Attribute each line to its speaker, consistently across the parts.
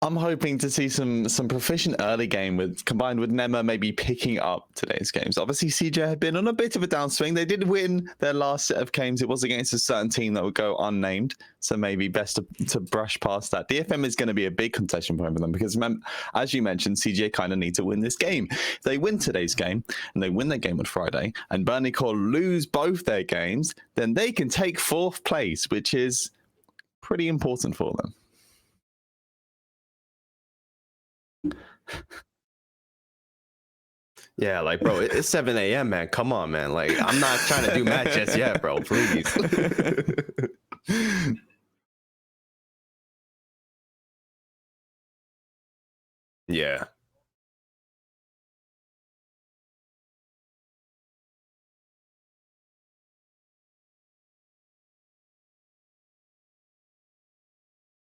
Speaker 1: I'm hoping to see some proficient early game combined with Nema maybe picking up today's games. Obviously, CJ had been on a bit of a downswing. They did win their last set of games. It was against a certain team that would go unnamed, so maybe best to brush past that. DFM is going to be a big contention point for them because, as you mentioned, CJ kind of need to win this game. If they win today's game and they win their game on Friday, and Burnley Core lose both their games, then they can take 4th place, which is pretty important for them.
Speaker 2: Yeah, like, bro, it's 7 a.m., man. Come on, man. Like, I'm not trying to do math just yet, bro. Please. Yeah.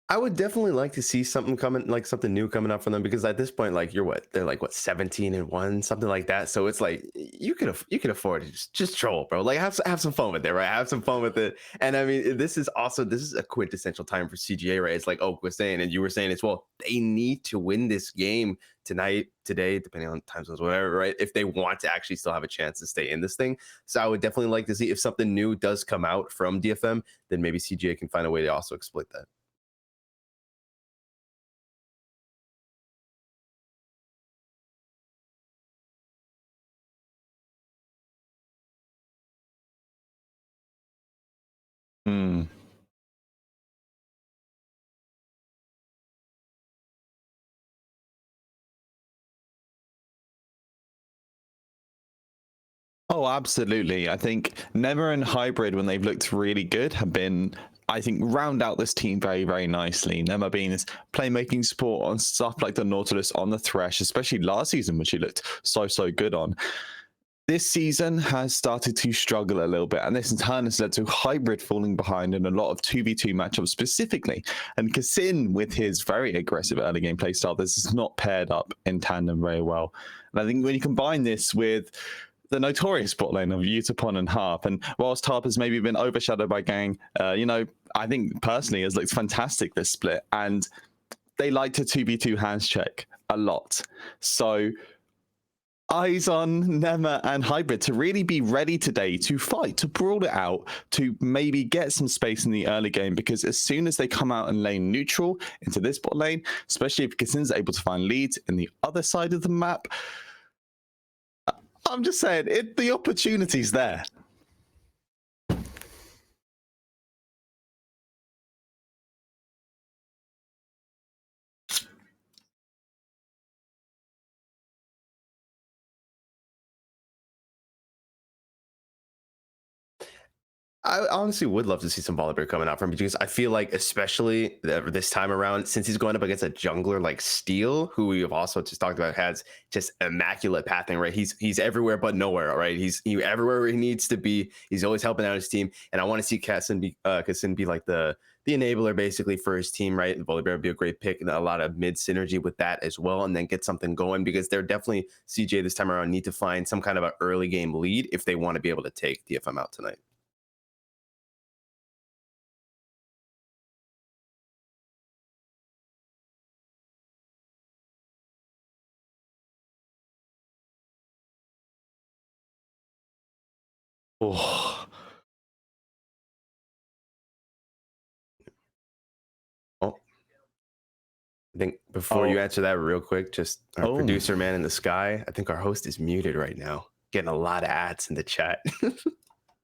Speaker 2: I would definitely like to see something coming, like something new coming up from them, because at this point, like they're like what 17-1, something like that. So it's like you can afford to just troll, bro. Like have some fun with it, right? Have some fun with it. And I mean, this is a quintessential time for CGA, right? It's like Oak was saying, and you were saying as well. They need to win this game tonight, today, depending on time zones, whatever, right? If they want to actually still have a chance to stay in this thing. So I would definitely like to see if something new does come out from DFM, then maybe CGA can find a way to also exploit that.
Speaker 1: Hmm. Oh, absolutely. I think Nema and Hybrid, when they've looked really good, have been, I think, round out this team very, very nicely. Nema being this playmaking support on stuff like the Nautilus on the Thresh, especially last season, which he looked so good on. This season has started to struggle a little bit, and this in turn has led to Hybrid falling behind in a lot of 2v2 matchups specifically. And Kassin, with his very aggressive early game playstyle, this is not paired up in tandem very well. And I think when you combine this with the notorious bot lane of Utapon and Harp, and whilst Harp has maybe been overshadowed by Gang, I think personally has looked fantastic this split, and they like to 2v2 hands check a lot. So eyes on Nema and Hybrid to really be ready today to fight, to brawl it out, to maybe get some space in the early game, because as soon as they come out and lane neutral into this bot lane, especially if Kassin's able to find leads in the other side of the map, I'm just saying, the opportunity's there.
Speaker 2: I honestly would love to see some Volibear coming out from him, because I feel like, especially this time around, since he's going up against a jungler like Steel, who we have also just talked about has just immaculate pathing, right? He's everywhere but nowhere, right? He's everywhere where he needs to be. He's always helping out his team, and I want to see Kassin be like the enabler basically for his team, right? Volibear would be a great pick, and a lot of mid synergy with that as well, and then get something going, because they're definitely, CJ this time around, need to find some kind of an early game lead if they want to be able to take DFM out tonight.
Speaker 1: Oh.
Speaker 2: I think before you answer that real quick, just our producer man in the sky, I think our host is muted right now. Getting a lot of ads in the chat.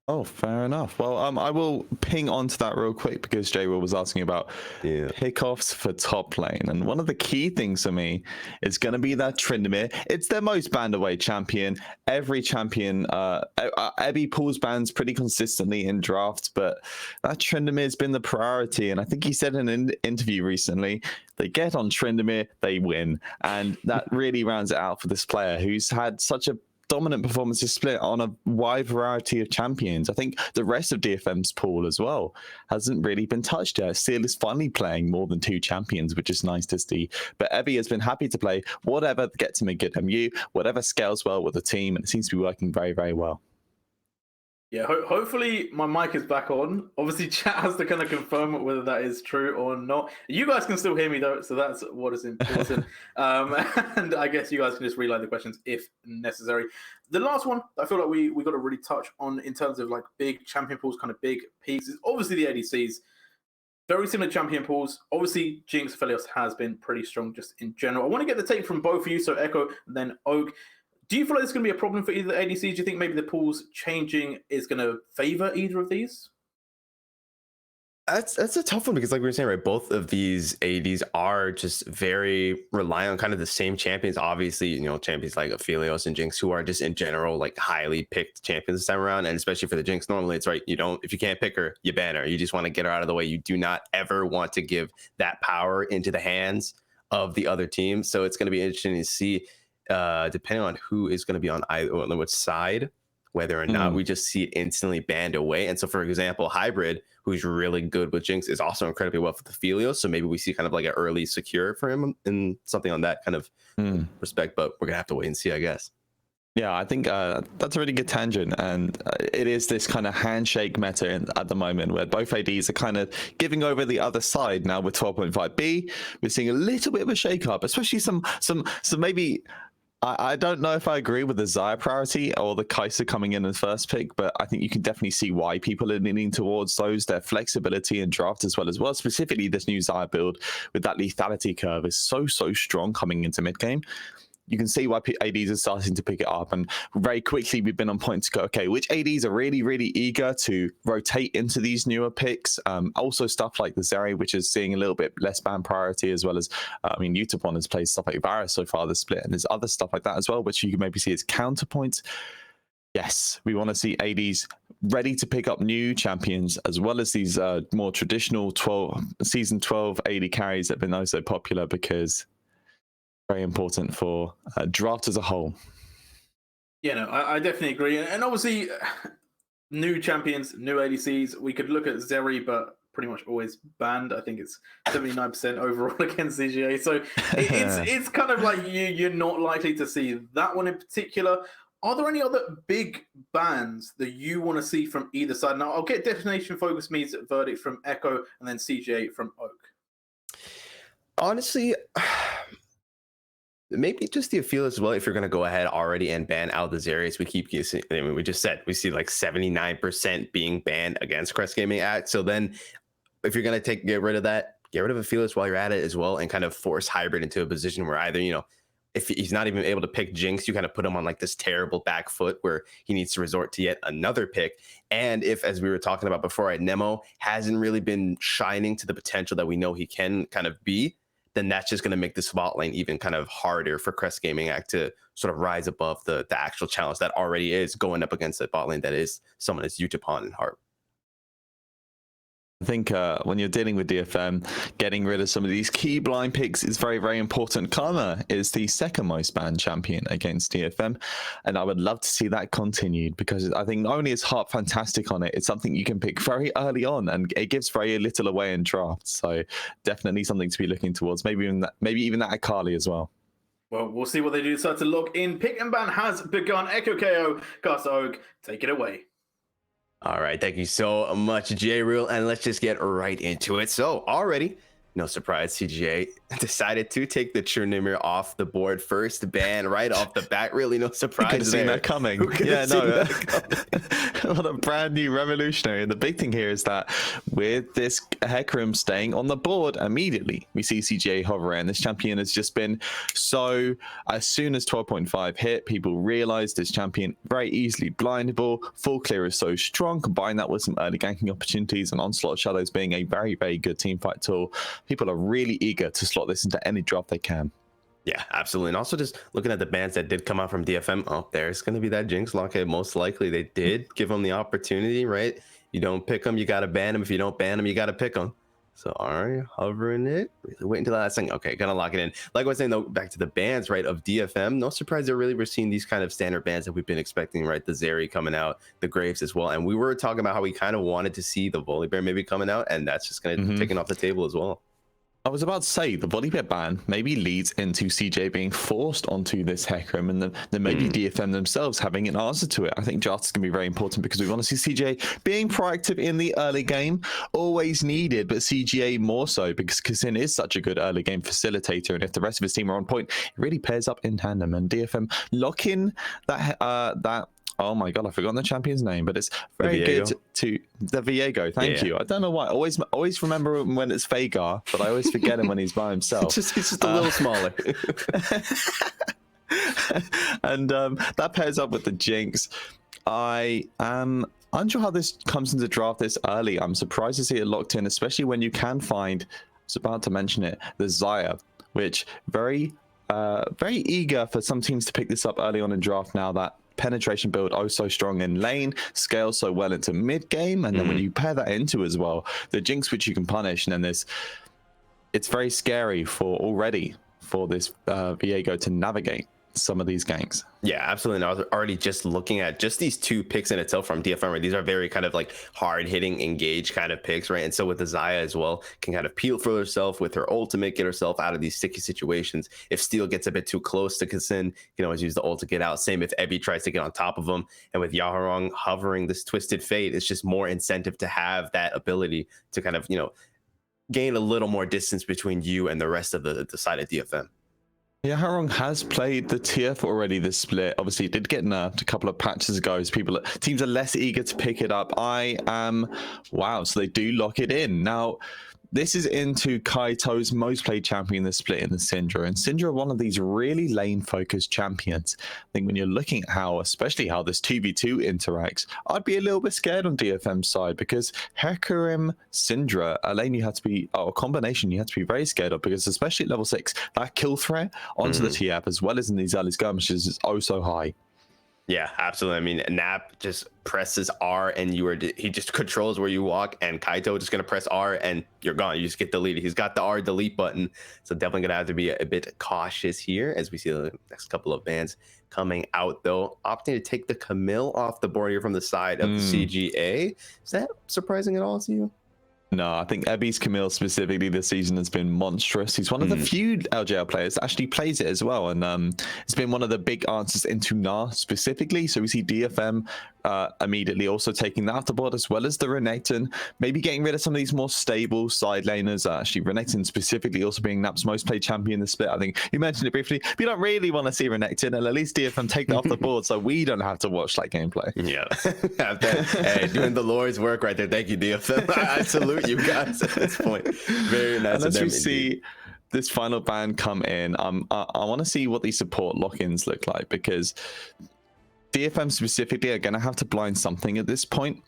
Speaker 1: Oh, fair enough. Well, I will ping onto that real quick, because Jay Will was asking about pickoffs for top lane. And one of the key things for me is going to be that Tryndamere. It's their most banned away champion. Every champion, Ebby pulls bans pretty consistently in drafts, but that Tryndamere has been the priority. And I think he said in an interview recently, they get on Tryndamere, they win. And that really rounds it out for this player who's had such a dominant performances split on a wide variety of champions. I think the rest of DFM's pool as well hasn't really been touched yet. Seal is finally playing more than 2 champions, which is nice to see. But Ebby has been happy to play whatever gets him a good MU, whatever scales well with the team, and it seems to be working very, very well.
Speaker 3: Yeah, hopefully my mic is back on. Obviously, chat has to kind of confirm whether that is true or not. You guys can still hear me though, so that's what is important. And I guess you guys can just relay the questions if necessary. The last one I feel like we got to really touch on in terms of like big champion pools, kind of big peaks, is obviously the ADCs. Very similar champion pools. Obviously, Jinx Philios has been pretty strong just in general. I want to get the take from both of you, so Echo and then Oak. Do you feel like it's going to be a problem for either ADCs? Do you think maybe the pools changing is going to favor either of these?
Speaker 2: That's a tough one because, like we were saying, right, both of these ADs are just very reliant on kind of the same champions. Obviously, you know, champions like Aphelios and Jinx, who are just in general like highly picked champions this time around. And especially for the Jinx, normally it's right. If you can't pick her, you ban her. You just want to get her out of the way. You do not ever want to give that power into the hands of the other team. So it's going to be interesting to see, depending on who is going to be on either on which side, whether or not we just see it instantly banned away. And so, for example, Hybrid, who's really good with Jinx, is also incredibly well for the Philios. So maybe we see kind of like an early secure for him and something on that kind of respect. But we're going to have to wait and see, I guess.
Speaker 1: Yeah, I think that's a really good tangent. And it is this kind of handshake meta at the moment where both ADs are kind of giving over the other side. Now with 12.5B, we're seeing a little bit of a shake up, especially some maybe... I don't know if I agree with the Xayah priority or the Kai'Sa coming in as first pick, but I think you can definitely see why people are leaning towards those. Their flexibility and draft as well. Specifically, this new Xayah build with that lethality curve is so strong coming into mid game. You can see why ADs are starting to pick it up, and very quickly we've been on point to go, okay, which ADs are really eager to rotate into these newer picks. Also stuff like the Zeri, which is seeing a little bit less ban priority, as well as Utapon has played stuff like Varus so far this split, and there's other stuff like that as well, which you can maybe see as counterpoints. Yes, we want to see ADs ready to pick up new champions, as well as these more traditional season 12 AD carries that have been so popular, because very important for draft as a whole.
Speaker 3: Yeah, no, I definitely agree. And obviously, new champions, new ADCs. We could look at Zeri, but pretty much always banned. I think it's 79% overall against CGA. So it's kind of like you're not likely to see that one in particular. Are there any other big bans that you want to see from either side? Now, I'll get Detonation FocusMe's verdict from Echo and then CGA from Oak.
Speaker 2: Honestly, maybe just the Aphelios as well. If you're going to go ahead already and ban out the Zerius, we keep using, I mean, we just said we see like 79% being banned against Crest Gaming Act. So then if you're going to get rid of that, get rid of Aphelios while you're at it as well, and kind of force Hybrid into a position where either, if he's not even able to pick Jinx, you kind of put him on like this terrible back foot where he needs to resort to yet another pick. And if, as we were talking about before, Nemo hasn't really been shining to the potential that we know he can kind of be, then that's just going to make the spot lane even kind of harder for Crest Gaming Act to sort of rise above the actual challenge that already is going up against the bot lane that is someone as Utapon and Harp.
Speaker 1: I think when you're dealing with DFM, getting rid of some of these key blind picks is very important. Karma is the second most banned champion against DFM, and I would love to see that continued, because I think not only is Harp fantastic on it, it's something you can pick very early on, and it gives very little away in drafts. So definitely something to be looking towards. Maybe even that Akali as well.
Speaker 3: Well, we'll see what they do. Decide to log in. Pick and ban has begun. Echo KO, Cast Oak, take it away.
Speaker 2: All right, thank you so much, J-Real, and let's just get right into it. So already, no surprise, CGA decided to take the Trunimir off the board first, ban right off the bat. Really no surprise.
Speaker 1: Could have seen that coming. Yeah, no. What a brand new revolutionary. And the big thing here is that with this Hecarim staying on the board immediately, we see CGA hover, and this champion has just been so, as soon as 12.5 hit, people realized this champion very easily blindable. Full clear is so strong. Combine that with some early ganking opportunities and Onslaught Shadows being a very good teamfight tool. People are really eager to slot this into any draft they can.
Speaker 2: Yeah, absolutely. And also just looking at the bans that did come out from DFM, oh, there's going to be that Jinx locket. Most likely they did give them the opportunity, right? You don't pick them, you got to ban them. If you don't ban them, you got to pick them. So are you hovering it? Really wait until the last thing. Okay, gonna lock it in. Like I was saying, though, back to the bans, right, of DFM, no surprise that really we're seeing these kind of standard bans that we've been expecting, right? The Zeri coming out, the Graves as well. And we were talking about how we kind of wanted to see the Volibear maybe coming out, and that's just going to taken off the table as well.
Speaker 1: I was about to say the volley pit ban maybe leads into CJ being forced onto this Hecarim, and then maybe DFM themselves having an answer to it. I think draft is going to be very important because we want to see CJ being proactive in the early game, always needed, but CGA more so because Kasin is such a good early game facilitator, and if the rest of his team are on point, it really pairs up in tandem. And DFM lock in that. Oh my god, I forgot the champion's name, but it's very good to the Viego. Thank you. I don't know why. Always remember him when it's Fagar, but I always forget him when he's by himself.
Speaker 2: He's just a little smaller.
Speaker 1: And that pairs up with the Jinx. I am unsure how this comes into draft this early. I'm surprised to see it locked in, especially when you can find, I was about to mention it, the Xayah, which very eager for some teams to pick this up early on in draft now that penetration build so strong in lane, scales so well into mid game, and then when you pair that into as well the Jinx, which you can punish, and then it's very scary for this Viego to navigate some of these ganks.
Speaker 2: Yeah, absolutely. And I was already just looking at just these two picks in itself from DFM, right? These are very kind of like hard hitting, engage kind of picks, right? And so with the Xayah as well, can kind of peel for herself with her ultimate, get herself out of these sticky situations. If Steel gets a bit too close to Kasin, you can always use the ult to get out. Same if Ebby tries to get on top of him. And with Yaharong hovering this Twisted Fate, it's just more incentive to have that ability to kind of, gain a little more distance between you and the rest of the side of DFM.
Speaker 1: Yeah, Harong has played the TF already this split. Obviously, it did get nerfed a couple of patches ago. Teams are less eager to pick it up. Wow, so they do lock it in. Now, this is into Kaito's most played champion this split in the Syndra. And Syndra are one of these really lane-focused champions. I think when you're looking at especially how this 2v2 interacts, I'd be a little bit scared on DFM's side because Hecarim, Syndra, a lane you have to be, a combination you have to be very scared of because especially at level 6, that kill threat onto the TF as well as in these early skirmishes is so high.
Speaker 2: Yeah, absolutely. I mean, Nap just presses R and he just controls where you walk, and Kaito just gonna press R and you're gone. You just get deleted. He's got the R delete button, so definitely gonna have to be a bit cautious here as we see the next couple of bans coming out. Though opting to take the Camille off the board here from the side of the CGA, is that surprising at all to you?
Speaker 1: No, I think Ebby's Camille specifically this season has been monstrous. He's one of the few LJL players that actually plays it as well. And it's been one of the big answers into Gnar specifically. So we see DFM immediately also taking that off the board as well as the Renekton. Maybe getting rid of some of these more stable side laners. Actually, Renekton specifically also being Nap's most played champion in the split. I think you mentioned it briefly. But you don't really want to see Renekton, and at least DFM take that off the board so we don't have to watch that gameplay.
Speaker 2: Yeah. Hey, doing the Lord's work right there. Thank you, DFM. I salute you guys at this point. Very nice.
Speaker 1: And as we see this final ban come in, I want to see what these support lock-ins look like because DFM specifically are going to have to blind something at this point.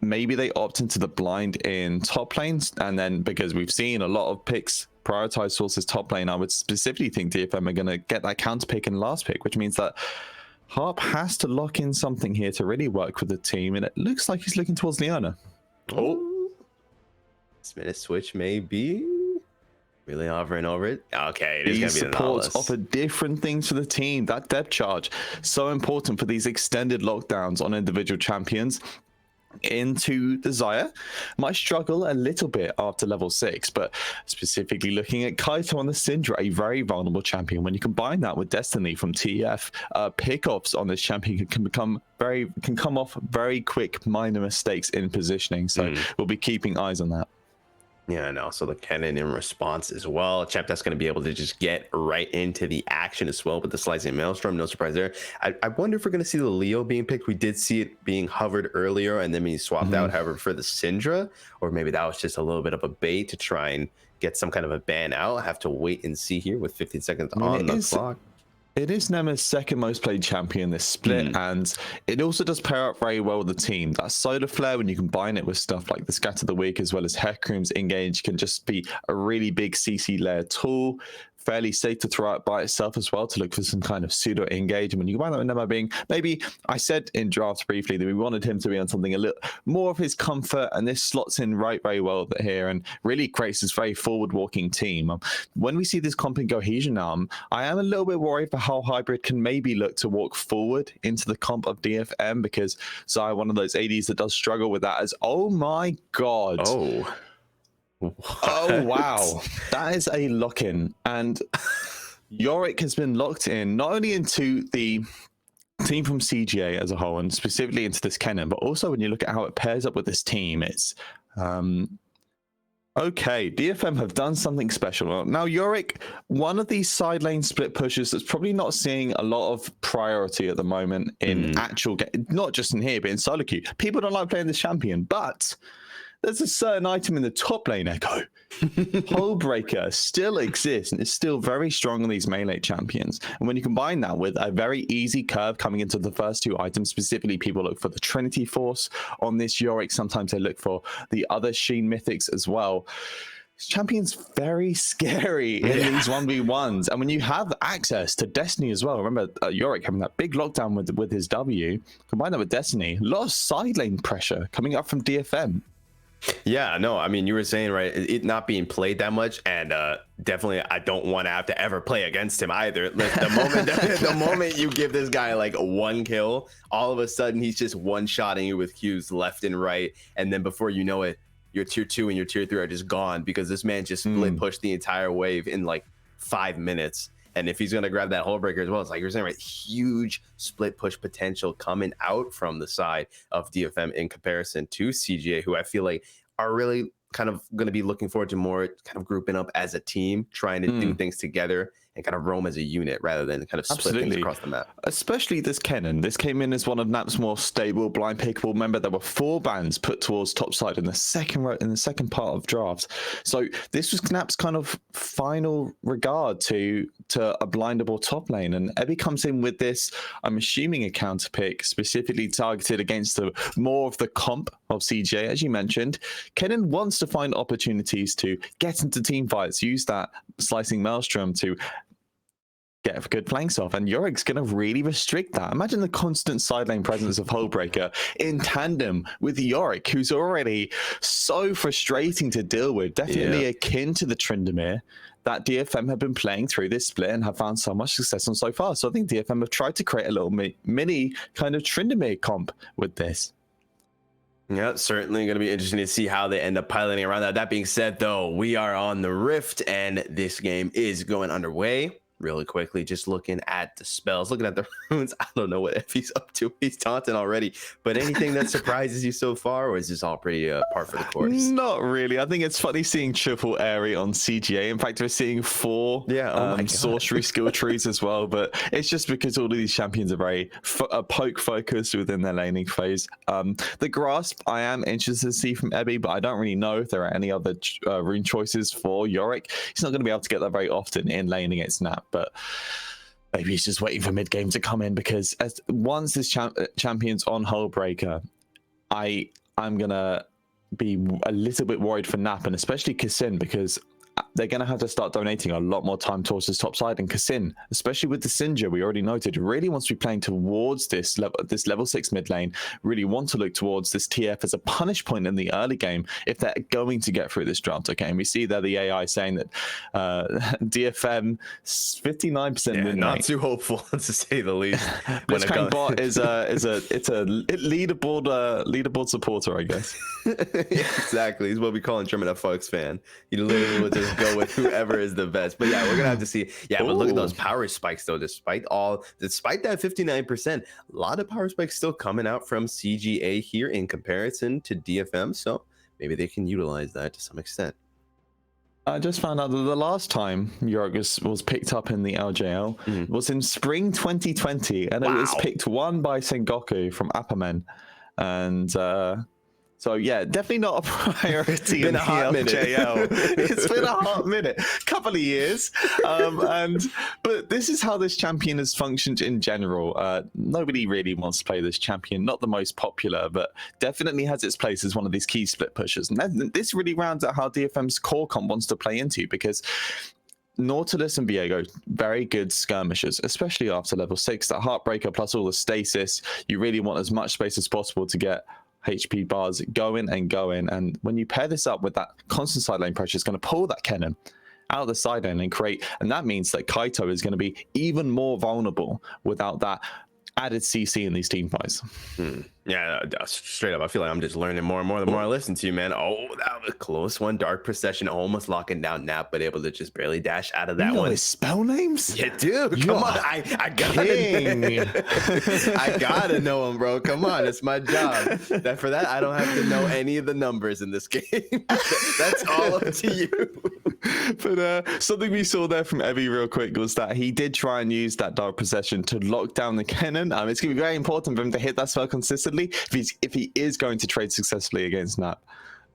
Speaker 1: Maybe they opt into the blind in top lanes, and then because we've seen a lot of picks prioritize sources top lane, I would specifically think DFM are going to get that counter pick and last pick, which means that Harp has to lock in something here to really work with the team, and it looks like he's looking towards Leona.
Speaker 2: This minute switch may be really hovering over it. Okay, it is
Speaker 1: these
Speaker 2: going to be the
Speaker 1: supports
Speaker 2: Nautilus.
Speaker 1: offer different things for the team. That depth charge, so important for these extended lockdowns on individual champions. Into the Xayah might struggle a little bit after level 6, but specifically looking at Kaito on the Syndra, a very vulnerable champion. When you combine that with Destiny from TF, pickoffs on this champion can come off very quick minor mistakes in positioning. So we'll be keeping eyes on that.
Speaker 2: Yeah, and also the cannon in response as well. Champ that's going to be able to just get right into the action as well with the slicing maelstrom. No surprise there. I wonder if we're going to see the Leo being picked. We did see it being hovered earlier and then being swapped out, however, for the Syndra, or maybe that was just a little bit of a bait to try and get some kind of a ban out. I have to wait and see here with 15 seconds on the clock.
Speaker 1: It is Nema's second most played champion this split, and it also does pair up very well with the team. That Solar Flare, when you combine it with stuff like the Scatter the Weak as well as Hecarim's Engage, can just be a really big CC layer tool. Fairly safe to throw out by itself as well to look for some kind of pseudo engage. And when you combine that with Nema being, maybe I said in drafts briefly that we wanted him to be on something a little more of his comfort, and this slots in very well here and really creates this very forward walking team. When we see this comp in Cohesion now, I am a little bit worried for how Hybrid can maybe look to walk forward into the comp of DFM, because Xayah, one of those ADs that does struggle with that as, oh my god. Oh, wow. That is a lock-in. And Yorick has been locked in not only into the team from CGA as a whole, and specifically into this Kennen, but also when you look at how it pairs up with this team, it's okay. DFM have done something special. Now, Yorick, one of these side lane split pushes that's probably not seeing a lot of priority at the moment in actual game, not just in here, but in solo queue. People don't like playing this champion, but there's a certain item in the top lane, Echo. Hullbreaker still exists and is still very strong on these melee champions. And when you combine that with a very easy curve coming into the first two items, specifically people look for the Trinity Force on this Yorick. Sometimes they look for the other Sheen Mythics as well. This champion's very scary in these 1v1s. And when you have access to Destiny as well, remember Yorick having that big lockdown with his W, combine that with Destiny, a lot of side lane pressure coming up from DFM.
Speaker 2: Yeah, no, I mean, you were saying, right, it not being played that much, and definitely I don't want to have to ever play against him either. Like, the moment you give this guy like one kill, all of a sudden he's just one-shotting you with Qs left and right, and then before you know it, your tier 2 and your tier 3 are just gone because this man just split pushed the entire wave in like 5 minutes. And if he's going to grab that Hullbreaker as well, it's like you're saying, right? Huge split push potential coming out from the side of DFM in comparison to CGA, who I feel like are really kind of going to be looking forward to more kind of grouping up as a team, trying to do things together and kind of roam as a unit rather than kind of split things across the map.
Speaker 1: Especially this Kennen. This came in as one of Nap's more stable, blind pickable. Remember, there were 4 bans put towards topside in the second part of drafts. So this was Nap's kind of final regard to a blindable top lane. And Ebby comes in with this, I'm assuming, a counter pick specifically targeted against the more of the comp of CJ, as you mentioned. Kennen wants to find opportunities to get into team fights, use that slicing maelstrom to get a good flanks off, and Yorick's going to really restrict that. Imagine the constant side lane presence of Hullbreaker in tandem with Yorick, who's already so frustrating to deal with, definitely akin to the Tryndamere that DFM have been playing through this split and have found so much success on so far. So I think DFM have tried to create a little mini kind of Tryndamere comp with this.
Speaker 2: Yeah, certainly going to be interesting to see how they end up piloting around that. That being said, though, we are on the Rift, and this game is going underway. Really quickly, just looking at the spells, looking at the runes. I don't know what Effie's up to. He's taunting already. But anything that surprises you so far, or is this all pretty par for the course?
Speaker 1: Not really. I think it's funny seeing triple Airy on CGA. In fact, we're seeing 4 sorcery skill trees as well. But it's just because all of these champions are very poke focused within their laning phase. The grasp, I am interested to see from Ebby, but I don't really know if there are any other rune choices for Yorick. He's not going to be able to get that very often in lane against Nap. But maybe he's just waiting for mid game to come in, because once this champion's on Hullbreaker, I'm gonna be a little bit worried for Nap, and especially Kassin, because they're going to have to start donating a lot more time towards this top side. And Kassin, especially with the Sinja, we already noted, really wants to be playing towards this level 6 mid lane, really want to look towards this TF as a punish point in the early game if they're going to get through this draft. Okay, and we see there the AI saying that DFM 59% win
Speaker 2: not
Speaker 1: rate.
Speaker 2: too hopeful to say the least.
Speaker 1: This kind bot is a leaderboard supporter, I guess.
Speaker 2: Exactly. He's what we call in German a Fox fan. You literally would just go with whoever is the best. But yeah, we're gonna have to see. Yeah, but look at those power spikes though. Despite that 59%, a lot of power spikes still coming out from CGA here in comparison to DFM. So maybe they can utilize that to some extent.
Speaker 1: I just found out that the last time Yorick was picked up in the LJL was in spring 2020, and it was picked 1 by Sengoku from Appamen. And so yeah, definitely not a priority in the LJL. It's been a hot minute, couple of years. But this is how this champion has functioned in general. Nobody really wants to play this champion, not the most popular, but definitely has its place as one of these key split pushers. And this really rounds out how DFM's core comp wants to play into, because Nautilus and Viego, very good skirmishers, especially after level 6. That Heartbreaker plus all the stasis, you really want as much space as possible to get HP bars going. And when you pair this up with that constant side lane pressure, it's going to pull that Kennen out of the side lane and that means that Kaito is going to be even more vulnerable without that added CC in these team fights.
Speaker 2: Yeah, straight up. I feel like I'm just learning more and more the more I listen to you, man. Oh, that was a close one. Dark Procession almost locking down Nap, but able to just barely dash out of that
Speaker 1: You know
Speaker 2: one.
Speaker 1: his spell names?
Speaker 2: Yeah, dude. Come on. I
Speaker 1: king.
Speaker 2: I gotta know him, bro. Come on. It's my job. For that, I don't have to know any of the numbers in this game. That's all up to you.
Speaker 1: But something we saw there from Evie real quick was that he did try and use that Dark Possession to lock down the cannon. It's going to be very important for him to hit that spell consistently if he is going to trade successfully against Nap.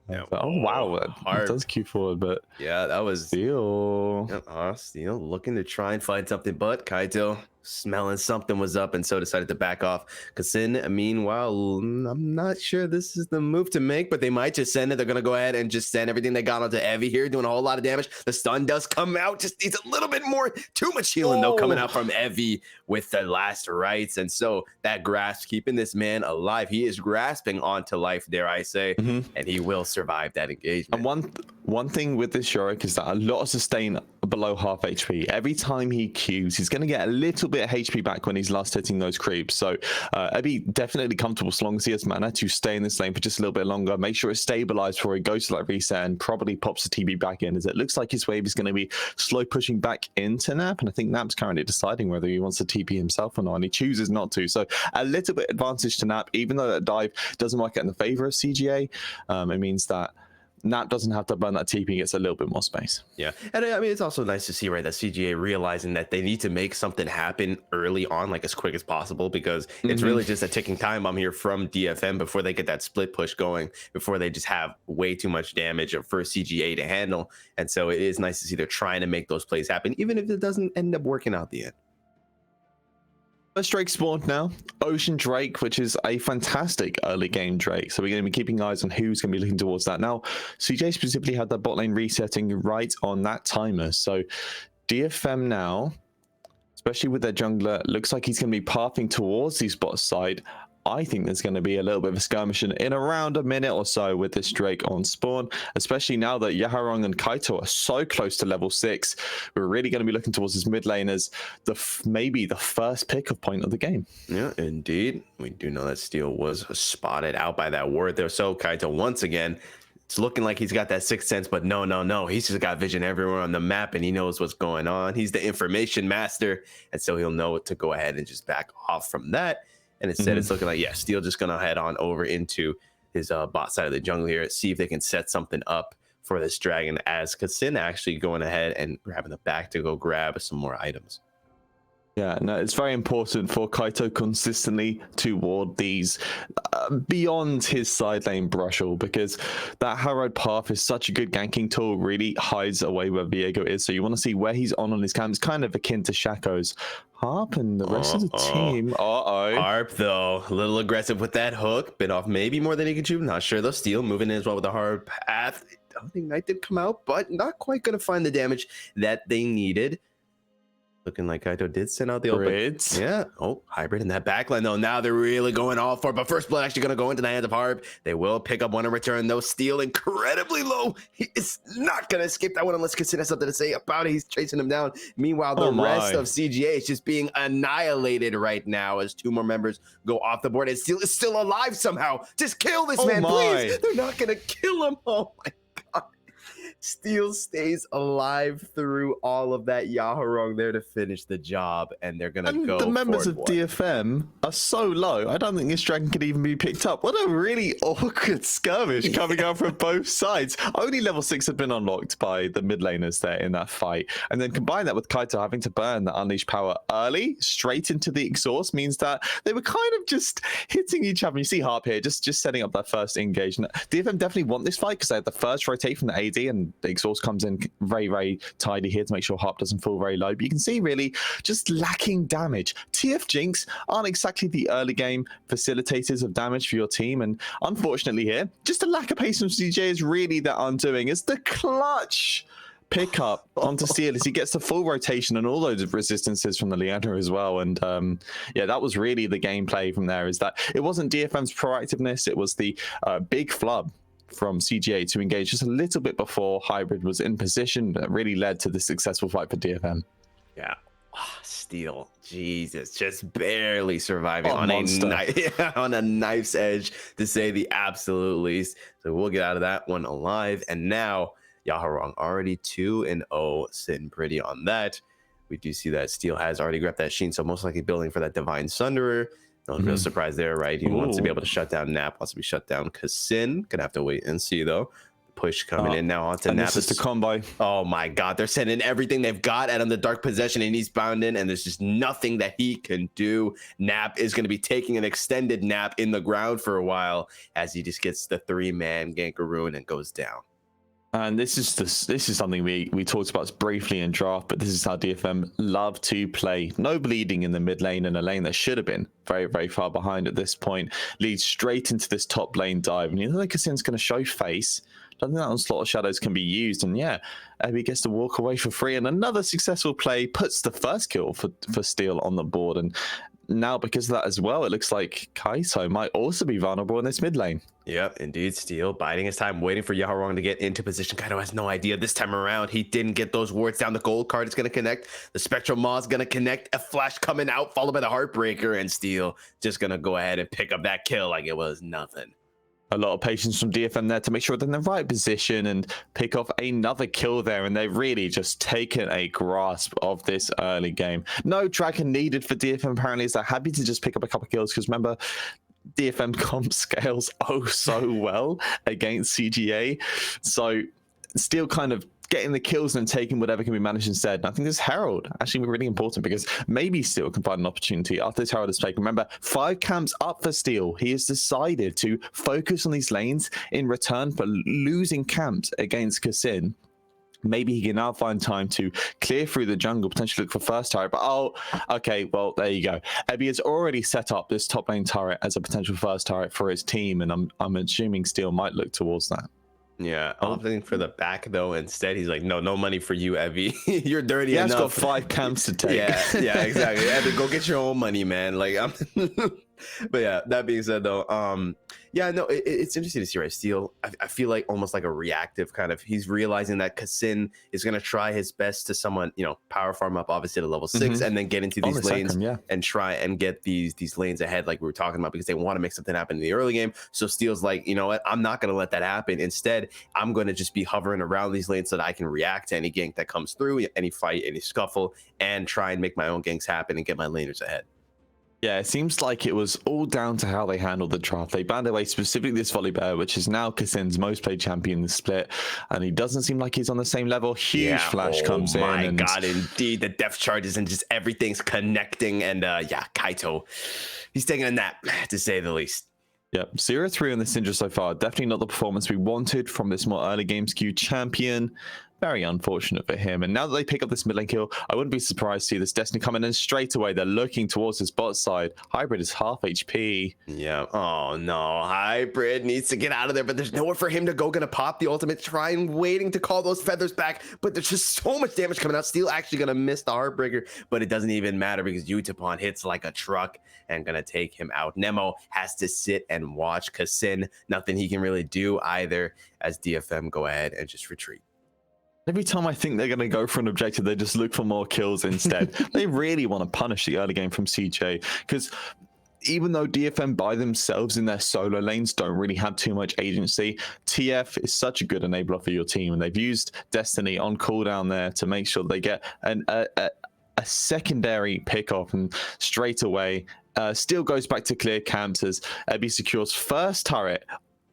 Speaker 2: Yeah.
Speaker 1: Oh wow, it does queue forward, but
Speaker 2: yeah, that was
Speaker 1: Steel.
Speaker 2: Steel looking to try and find something, but Kaito smelling something was up and so decided to back off. Kasin, meanwhile, I'm not sure this is the move to make, but they might just send it. They're gonna go ahead and just send everything they got onto Evie here, doing a whole lot of damage. The stun does come out, just needs a little bit more. Too much healing though coming out from Evie with the last rites, and so that grasp keeping this man alive. He is grasping onto life, dare I say, and he will survive that engagement.
Speaker 1: And one thing with this Yorick is that a lot of sustain below half HP. Every time he Qs, he's going to get a little bit of HP back when he's last hitting those creeps. So Ebby definitely comfortable so long as he has mana to stay in this lane for just a little bit longer. Make sure it's stabilized before he goes to that reset and probably pops the TB back in, as it looks like his wave is going to be slow pushing back into Nap. And I think Nap's currently deciding whether he wants to TP himself or not, and he chooses not to. So a little bit advantage to Nap, even though that dive doesn't work out in the favor of CGA. It means that Nap doesn't have to burn that TP, gets a little bit more space.
Speaker 2: Yeah, and I mean, it's also nice to see, right, that CGA realizing that they need to make something happen early on, like as quick as possible, because it's really just a ticking time bomb here from DFM before they get that split push going, before they just have way too much damage for CGA to handle. And so it is nice to see they're trying to make those plays happen, even if it doesn't end up working out the end.
Speaker 1: First Drake spawned now, Ocean Drake, which is a fantastic early game Drake. So we're going to be keeping eyes on who's going to be looking towards that. Now, CJ specifically had that bot lane resetting right on that timer. So DFM now, especially with their jungler, looks like he's going to be pathing towards the bot side. I think there's going to be a little bit of a skirmish in around a minute or so with this Drake on spawn, especially now that Yaharong and Kaito are so close to level 6. We're really going to be looking towards this mid lane as maybe the first pick of point of the game.
Speaker 2: Yeah, indeed. We do know that Steel was spotted out by that ward there. So Kaito, once again, it's looking like he's got that sixth sense, but no. He's just got vision everywhere on the map, and he knows what's going on. He's the information master, and so he'll know to go ahead and just back off from that. And instead, it's looking like, yeah, Steel just going to head on over into his bot side of the jungle here, see if they can set something up for this dragon, as Kasin actually going ahead and grabbing the back to go grab some more items.
Speaker 1: Yeah, no, it's very important for Kaito consistently to ward these beyond his side lane brushel, because that Harrowed Path is such a good ganking tool, really hides away where Viego is. So you want to see where he's on his camp. It's kind of akin to Shaco's. Harp and the rest of the team.
Speaker 2: Harp, though, a little aggressive with that hook. Bit off maybe more than he could chew. Not sure, though. Steel moving in as well with the hard path. I don't think Knight did come out, but not quite going to find the damage that they needed. Looking like Kaito did send out the open. Yeah. Oh, hybrid in that backline, though. Now they're really going all for it. But first blood actually going to go into the hands of Harp. They will pick up one in return, though. Steel incredibly low. He is not going to escape that one unless Kasin has something to say about it. He's chasing him down. Meanwhile, the rest of CGA is just being annihilated right now as two more members go off the board. And Steel is still alive somehow. Just kill this man, please. They're not going to kill him. Oh, my God. Steel stays alive through all of that. Yaharong there to finish the job, and they're gonna go.
Speaker 1: The members of DFM are so low. I don't think this dragon could even be picked up. What a really awkward skirmish coming out from both sides. Only level 6 had been unlocked by the mid laners there in that fight, and then combine that with Kaito having to burn the unleashed power early, straight into the exhaust, means that they were kind of just hitting each other. You see Harp here, just setting up that first engagement. DFM definitely want this fight because they had the first rotate from the AD, and the exhaust comes in very, very tidy here to make sure Harp doesn't fall very low. But you can see really just lacking damage. TF Jinx aren't exactly the early game facilitators of damage for your team. And unfortunately here, just a lack of pace from CJ is really their undoing. It's the clutch pick up onto Steel as he gets the full rotation and all those resistances from the Leander as well. And yeah, that was really the gameplay from there, is that it wasn't DFM's proactiveness, it was the big flub from CGA to engage just a little bit before Hybrid was in position that really led to the successful fight for DFM.
Speaker 2: Yeah. Steel, Jesus, just barely surviving
Speaker 1: Oh,
Speaker 2: on
Speaker 1: monster.
Speaker 2: on a knife's edge, to say the absolute least. So we'll get out of that one alive. And now Yaharong already 2-0, sitting pretty on that. We do see that Steel has already grabbed that Sheen, so most likely building for that Divine Sunderer. No real surprise there, right? He wants to be able to shut down Nap, wants to be shut down Kassin. Gonna have to wait and see though. Push coming in now onto
Speaker 1: and
Speaker 2: Nap.
Speaker 1: this is the combo.
Speaker 2: Oh my god, they're sending everything they've got at him, the Dark Possession, and he's bound in, and there's just nothing that he can do. Nap is going to be taking an extended nap in the ground for a while as he just gets the 3-man Gankaroon and goes down.
Speaker 1: And this is something we talked about briefly in draft, but this is how DFM love to play. No bleeding in the mid lane, and a lane that should have been very, very far behind at this point leads straight into this top lane dive. And you know, Kassin's going to show face. I think that onslaught of shadows can be used, and yeah, Abby gets to walk away for free, and another successful play puts the first kill for Steel on the board. And now, because of that as well, it looks like Kaito might also be vulnerable in this mid lane.
Speaker 2: Yep, indeed. Steel biding his time, waiting for Yaharong to get into position. Kaito has no idea this time around. He didn't get those wards down. The gold card is going to connect. The Spectral Maw is going to connect. A flash coming out, followed by the Heartbreaker, and Steel just going to go ahead and pick up that kill like it was nothing.
Speaker 1: A lot of patience from DFM there to make sure they're in the right position and pick off another kill there. And they've really just taken a grasp of this early game. No dragon needed for DFM apparently, as they're happy to just pick up a couple of kills. Because remember, DFM comp scales oh so well against CGA. So Steel kind of getting the kills and taking whatever can be managed instead. And I think this Herald actually really important, because maybe Steel can find an opportunity after this Herald is taken. Remember, 5 camps up for Steel. He has decided to focus on these lanes in return for losing camps against Kassin. Maybe he can now find time to clear through the jungle, potentially look for first turret. But oh, okay, well, there you go. Ebby has already set up this top lane turret as a potential first turret for his team, and I'm assuming Steel might look towards that.
Speaker 2: Yeah, opting for the back though. Instead, he's like, no money for you, Evie. You're dirty
Speaker 1: enough.
Speaker 2: He's
Speaker 1: got 5 camps to take.
Speaker 2: Yeah, exactly. Evie, go get your own money, man. Like, but yeah, that being said though, yeah, no, it's interesting to see, right? Steel, I feel like almost like a reactive kind of, he's realizing that Kassin is going to try his best to someone, power farm up obviously to level 6 and then get into these lanes and try and get these lanes ahead like we were talking about, because they want to make something happen in the early game. So Steel's like, you know what, I'm not going to let that happen. Instead, I'm going to just be hovering around these lanes so that I can react to any gank that comes through, any fight, any scuffle, and try and make my own ganks happen and get my laners ahead.
Speaker 1: Yeah, it seems like it was all down to how they handled the draft. They banned away specifically this Volibear, which is now Kassin's most played champion in the split, and he doesn't seem like he's on the same level. Huge flash comes in. Oh my
Speaker 2: god, indeed. The depth charges and just everything's connecting. And yeah, Kaito, he's taking a nap, to say the least.
Speaker 1: Yep, 0-3 on the Syndra so far. Definitely not the performance we wanted from this more early game skew champion. Very unfortunate for him. And now that they pick up this mid lane kill, I wouldn't be surprised to see this Destiny coming in straight away. They're looking towards his bot side. Hybrid is half HP.
Speaker 2: Yeah. Oh no. Hybrid needs to get out of there, but there's nowhere for him to go. Gonna pop the ultimate, trying, waiting to call those feathers back. But there's just so much damage coming out. Steel actually gonna miss the Heartbreaker, but it doesn't even matter because Utapon hits like a truck and gonna take him out. Nemo has to sit and watch Kassin. Nothing he can really do either, as DFM go ahead and just retreat.
Speaker 1: Every time I think they're going to go for an objective, they just look for more kills instead. They really want to punish the early game from CJ, because even though DFM by themselves in their solo lanes don't really have too much agency, TF is such a good enabler for your team, and they've used Destiny on cooldown there to make sure they get a secondary pick-off, and straight away Steel goes back to clear camps as Ebby secures first turret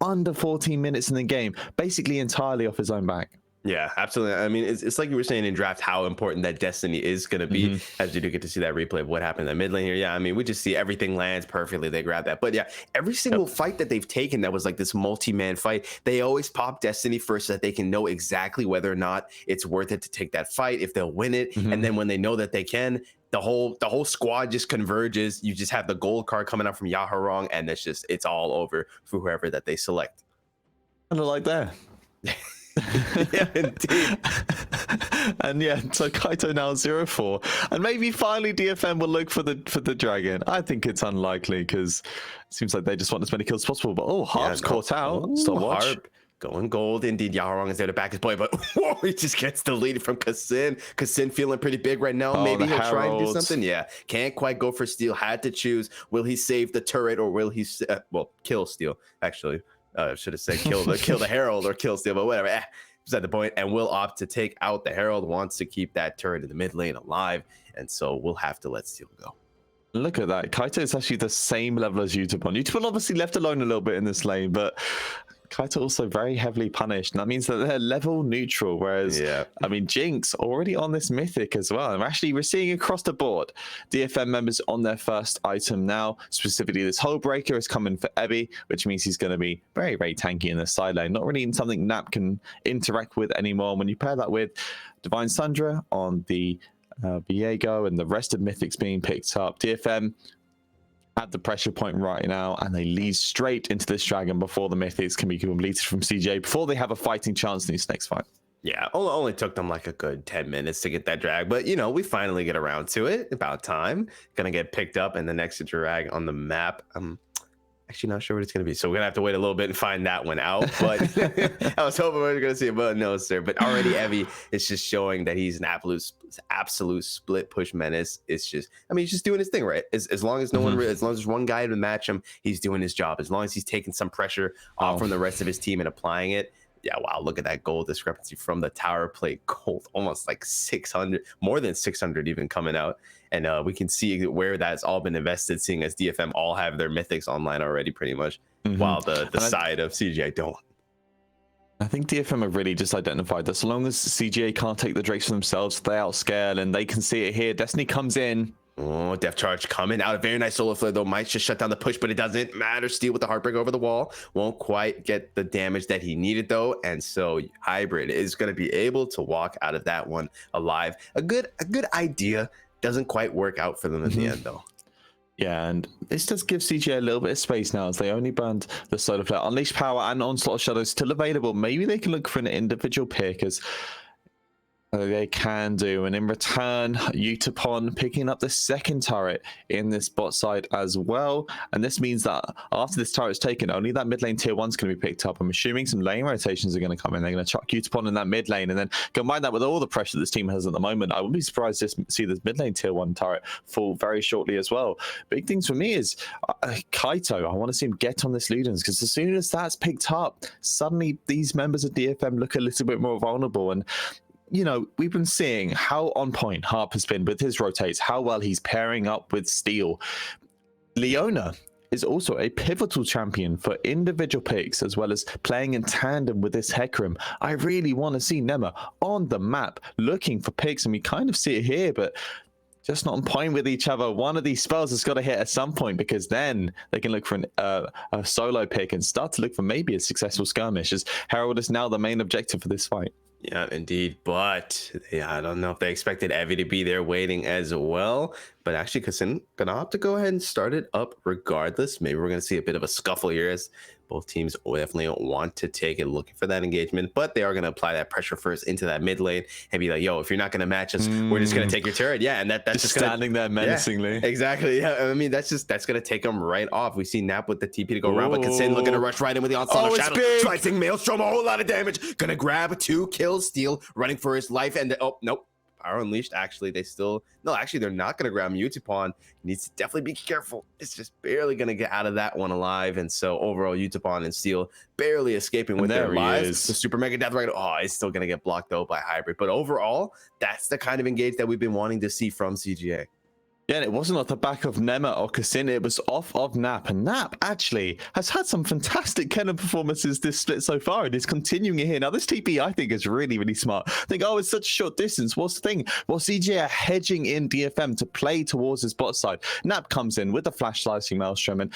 Speaker 1: under 14 minutes in the game, basically entirely off his own back.
Speaker 2: Yeah, absolutely. I mean, it's like you were saying in draft, how important that Destiny is going to be, as you do get to see that replay of what happened in the mid lane here. Yeah, I mean, we just see everything lands perfectly. They grab that. But yeah, every single fight that they've taken that was like this multi-man fight, they always pop Destiny first so that they can know exactly whether or not it's worth it to take that fight, if they'll win it. And then when they know that they can, the whole squad just converges. You just have the gold card coming out from Yaharong, and it's all over for whoever that they select.
Speaker 1: Kind of like that.
Speaker 2: Yeah, indeed.
Speaker 1: And yeah, so Kaito now 0-4, and maybe finally DFM will look for the dragon. I think it's unlikely, because it seems like they just want as many kills as possible. But Harp's caught out. Stop watch.
Speaker 2: going gold. Indeed, Yaharong is there to back his boy, but whoa, he just gets deleted from Kasin. Kasin feeling pretty big right now.
Speaker 1: Oh,
Speaker 2: Maybe he'll try and do
Speaker 1: Heralds.
Speaker 2: something. Yeah, can't quite go for Steel. Had to choose. Will he save the turret or will he, kill Steel? Actually, should have said kill the Herald or kill Steel, but whatever. Was at the point, and will opt to take out the Herald. Wants to keep that turret in the mid lane alive, and so we'll have to let Steel go.
Speaker 1: Look at that. Kaito is actually the same level as Utapon. Utapon obviously left alone a little bit in this lane, but Kaito also very heavily punished. And that means that they're level neutral. Whereas, I mean, Jinx already on this mythic as well. And actually, we're seeing across the board DFM members on their first item now. Specifically, this Hull Breaker is coming for Ebby, which means he's going to be very, very tanky in the side lane. Not really something Nap can interact with anymore. When you pair that with Divine Sundra on the Viego and the rest of mythics being picked up, DFM at the pressure point right now, and they lead straight into this dragon before the mythics can be completed from CJ, before they have a fighting chance in this next fight.
Speaker 2: Yeah, only took them like a good 10 minutes to get that drag, but you know, we finally get around to it. About time. Gonna get picked up in the next drag on the map. I'm actually not sure what it's gonna be, so we're gonna have to wait a little bit and find that one out. But I was hoping we were gonna see it, but no, sir. But already Evie is just showing that he's an absolute split push menace. It's just, I mean, he's just doing his thing, right? As long as no one, as long as there's one guy to match him, he's doing his job. As long as he's taking some pressure off from the rest of his team and applying it. Yeah, wow, look at that gold discrepancy from the tower plate. Gold, almost like 600, more than 600 even coming out. And we can see where that's all been invested, seeing as DFM all have their mythics online already pretty much, while the side of CGI don't.
Speaker 1: I think DFM have really just identified that so long as CGA can't take the Drakes for themselves, they outscale, and they can see it here. Destiny comes in.
Speaker 2: Oh, Death Charge coming out. A very nice Solar Flare, though. Might just shut down the push, but it doesn't matter. Steel with the Heartbreak over the wall. Won't quite get the damage that he needed, though. And so Hybrid is going to be able to walk out of that one alive. A good idea. Doesn't quite work out for them in the end, though.
Speaker 1: Yeah, and this does give CGA a little bit of space now, as they only burned the Solar Flare. Unleashed Power and Onslaught of Shadows still available. Maybe they can look for an individual pick, as they can do. And in return, Utapon picking up the second turret in this bot side as well. And this means that after this turret's taken, only that mid lane tier 1's going to be picked up. I'm assuming some lane rotations are going to come in. They're going to chuck Utapon in that mid lane, and then combine that with all the pressure this team has at the moment. I wouldn't be surprised to see this mid lane tier 1 turret fall very shortly as well. Big things for me is Kaito. I want to see him get on this Ludens, because as soon as that's picked up, suddenly these members of DFM look a little bit more vulnerable. And you know, we've been seeing how on point Harp has been with his rotates, how well he's pairing up with Steel. Leona is also a pivotal champion for individual picks, as well as playing in tandem with this Hecarim. I really want to see Nema on the map looking for picks, and we kind of see it here, but just not on point with each other. One of these spells has got to hit at some point, because then they can look for a solo pick and start to look for maybe a successful skirmish, as Herald is now the main objective for this fight.
Speaker 2: Yeah, indeed. But yeah, I don't know if they expected Evie to be there waiting as well. But actually, Kasin gonna opt to go ahead and start it up regardless. Maybe we're gonna see a bit of a scuffle here, as both teams definitely want to take it, looking for that engagement. But they are gonna apply that pressure first into that mid lane and be like, "Yo, if you're not gonna match us, we're just gonna take your turret." Yeah, and that's just
Speaker 1: standing there menacingly.
Speaker 2: Yeah, exactly. Yeah, I mean that's gonna take them right off. We see Nap with the TP to go around, but Kasin looking to rush right in with the onslaught of shadow. Slicing Maelstrom, a whole lot of damage. Gonna grab 2 kills. Steel running for his life, and oh nope. Power Unleashed. Actually, they're not going to grab Utapon. He needs to definitely be careful. It's just barely going to get out of that one alive. And so overall, Utapon and Steel barely escaping with their lives. The Super Mega Death Rider, it's still going to get blocked out by Hybrid. But overall, that's the kind of engage that we've been wanting to see from CGA.
Speaker 1: Yeah, and it wasn't off the back of Nema or Kasin, it was off of Nap. And Nap actually has had some fantastic Kennen performances this split so far, and is continuing it here. Now, this TP, I think, is really, really smart. I think, it's such a short distance. What's the thing? Well, CJ are hedging in DFM to play towards his bot side. Nap comes in with the flash slicing Maelstrom and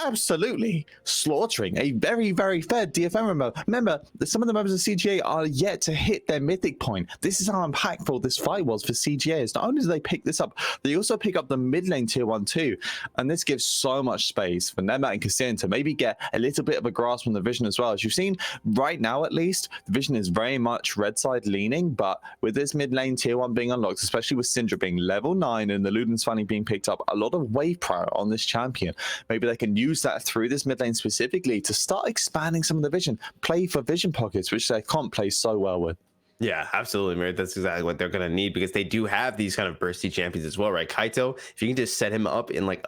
Speaker 1: absolutely slaughtering a very, very fair DFM member. Remember, some of the members of CGA are yet to hit their mythic point. This is how impactful this fight was for CGA. Not only do they pick this up, they also pick up the mid lane tier 1 too, and this gives so much space for Nema and Kasin to maybe get a little bit of a grasp on the vision as well. As you've seen right now, at least the vision is very much red side leaning, but with this mid lane tier 1 being unlocked, especially with Syndra being level 9 and the Ludens finally being picked up, a lot of wave power on this champion. Maybe they can use use that through this mid lane specifically to start expanding some of the vision, play for vision pockets, which they can't play so well with.
Speaker 2: Yeah, absolutely, Mary. That's exactly what they're going to need because they do have these kind of bursty champions as well, right? Kaito, if you can just set him up in like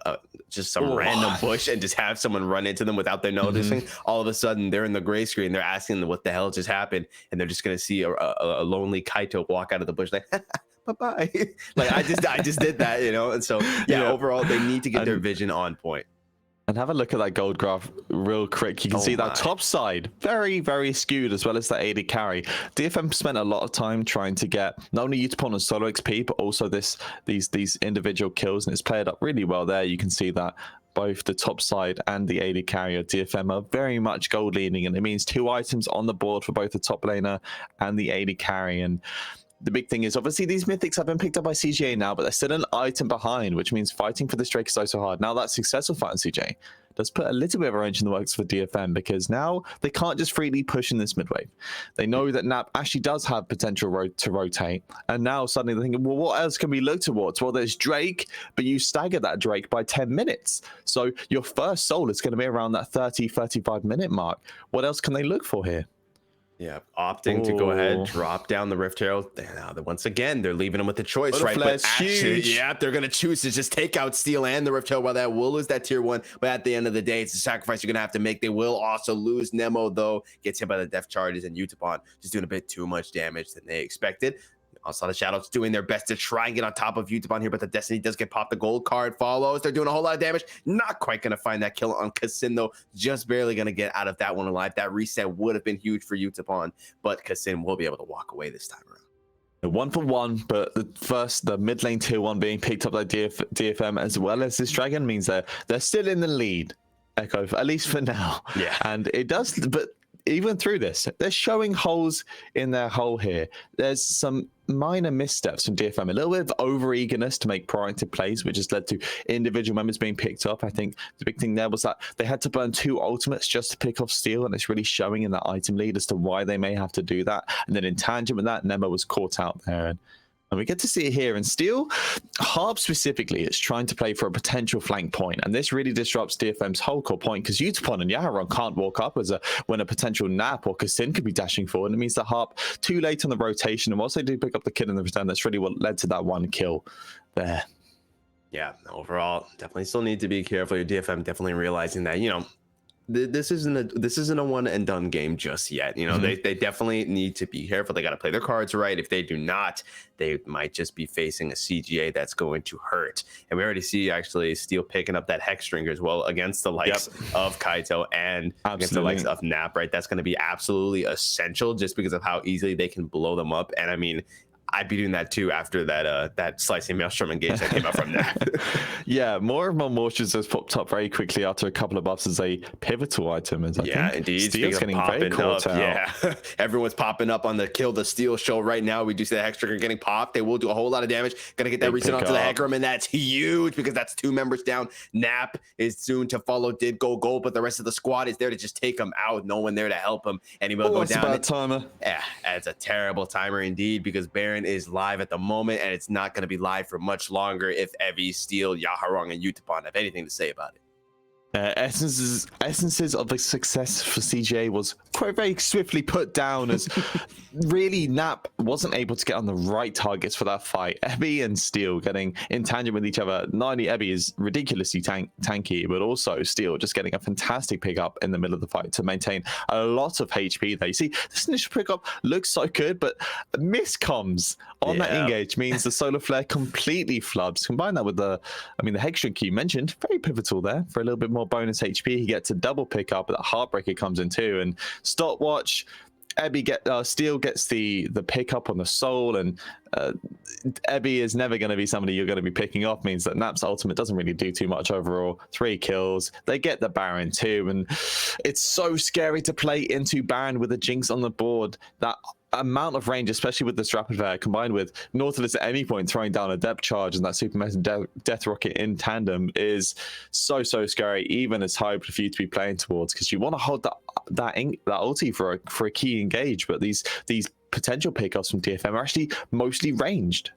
Speaker 2: just some random bush and just have someone run into them without them noticing, all of a sudden they're in the gray screen. They're asking them what the hell just happened. And they're just going to see a lonely Kaito walk out of the bush like, bye-bye. Like, I just did that, you know? And so, yeah, overall, they need to get their vision on point.
Speaker 1: And have a look at that gold graph real quick. You can see that top side very, very skewed, as well as the AD carry. DFM spent a lot of time trying to get not only Utapon and solo XP, but also these individual kills, and it's played up really well there. You can see that both the top side and the AD carrier DFM are very much gold leading, and it means 2 items on the board for both the top laner and the AD carry. And the big thing is, obviously, these mythics have been picked up by CGA now, but they're still an item behind, which means fighting for this Drake is so hard. Now that successful fight on CGA does put a little bit of a wrench in the works for DFM, because now they can't just freely push in this mid wave. They know that Nap actually does have potential to rotate, and now suddenly they're thinking, well, what else can we look towards? Well, there's Drake, but you stagger that Drake by 10 minutes. So your first soul is going to be around that 35-minute mark. What else can they look for here?
Speaker 2: Yeah, opting to go ahead, drop down the Rift Herald. Now, once again, they're leaving them with the choice, right? But actually, they're going to choose to just take out Steel and the Rift Herald. While that will lose that tier 1, but at the end of the day, it's a sacrifice you're going to have to make. They will also lose Nemo, though. Gets hit by the death charges, and Utapon just doing a bit too much damage than they expected. Also, the Shadows doing their best to try and get on top of Utapon here, but the Destiny does get popped. The gold card follows. They're doing a whole lot of damage. Not quite going to find that kill on Kassin, though. Just barely going to get out of that one alive. That reset would have been huge for Utapon, but Kassin will be able to walk away this time around.
Speaker 1: 1 for 1, but the mid lane tier 1 being picked up by DFM as well as this dragon means they're still in the lead, Echo, at least for now. Yeah, and it does, but even through this, they're showing holes in their hole here. There's some minor missteps from DFM, a little bit of over eagerness to make proactive plays, which has led to individual members being picked up. I think the big thing there was that they had to burn 2 ultimates just to pick off Steel, and it's really showing in that item lead as to why they may have to do that. And then in tangent with that, Nemo was caught out there. And we get to see it here. And Steel, Harp specifically, is trying to play for a potential flank point. And this really disrupts DFM's whole core point, because Utapon and Yaharon can't walk up when a potential Nap or Kassin could be dashing forward. And it means that Harp too late on the rotation. And once they do pick up the kill in the return, that's really what led to that 1 kill there.
Speaker 2: Yeah, overall, definitely still need to be careful. Your DFM definitely realizing that, you know, this isn't a one and done game just yet. You know, they definitely need to be careful. They got to play their cards right. If they do not, they might just be facing a CGA that's going to hurt. And we already see actually Steel picking up that Hex Stringer as well against the likes of Kaito and against the likes of Nap, right? That's going to be absolutely essential just because of how easily they can blow them up. And I mean, I'd be doing that too after that slicing maelstrom engage that came out from that.
Speaker 1: Yeah, more and more moistures has popped up very quickly after a couple of buffs as a pivotal item.
Speaker 2: Indeed.
Speaker 1: Steel's getting very caught out.
Speaker 2: Yeah, everyone's popping up on the Kill the Steel show right now. We do see the Hex Trigger getting popped. They will do a whole lot of damage. Gonna get that reset onto the Hecarim, and that's huge because that's 2 members down. Nap is soon to follow. Did go gold, but the rest of the squad is there to just take him out. No one there to help him, and he will go down.
Speaker 1: Bad timer.
Speaker 2: Yeah, it's a terrible timer indeed because Baron is live at the moment, and it's not going to be live for much longer if Evie, Steel, Yaharong, and Utapon have anything to say about it.
Speaker 1: Essences of the success for CJ was quite very swiftly put down as really Nap wasn't able to get on the right targets for that fight. Ebby and Steel getting in tangent with each other. Not only Ebby is ridiculously tanky, but also Steel just getting a fantastic pickup in the middle of the fight to maintain a lot of HP there. You see, this initial pickup looks so good, but miscoms on that engage means the solar flare completely flubs. Combine that with the Hex Shrink you mentioned, very pivotal there for a little bit more bonus HP. He gets a double pickup, but that Heartbreaker comes in too, and stopwatch. Steel gets the pickup on the soul, and Ebby is never going to be somebody you're going to be picking off. Means that Nap's ultimate doesn't really do too much overall. 3 kills. They get the Baron too, and it's so scary to play into Baron with a Jinx on the board. That amount of range, especially with this rapid fire combined with Nautilus at any point throwing down a depth charge and that super massive death rocket in tandem, is so scary, even as high for you to be playing towards, because you want to hold that ulti for a key engage, but these potential pickups from DFM are actually mostly ranged.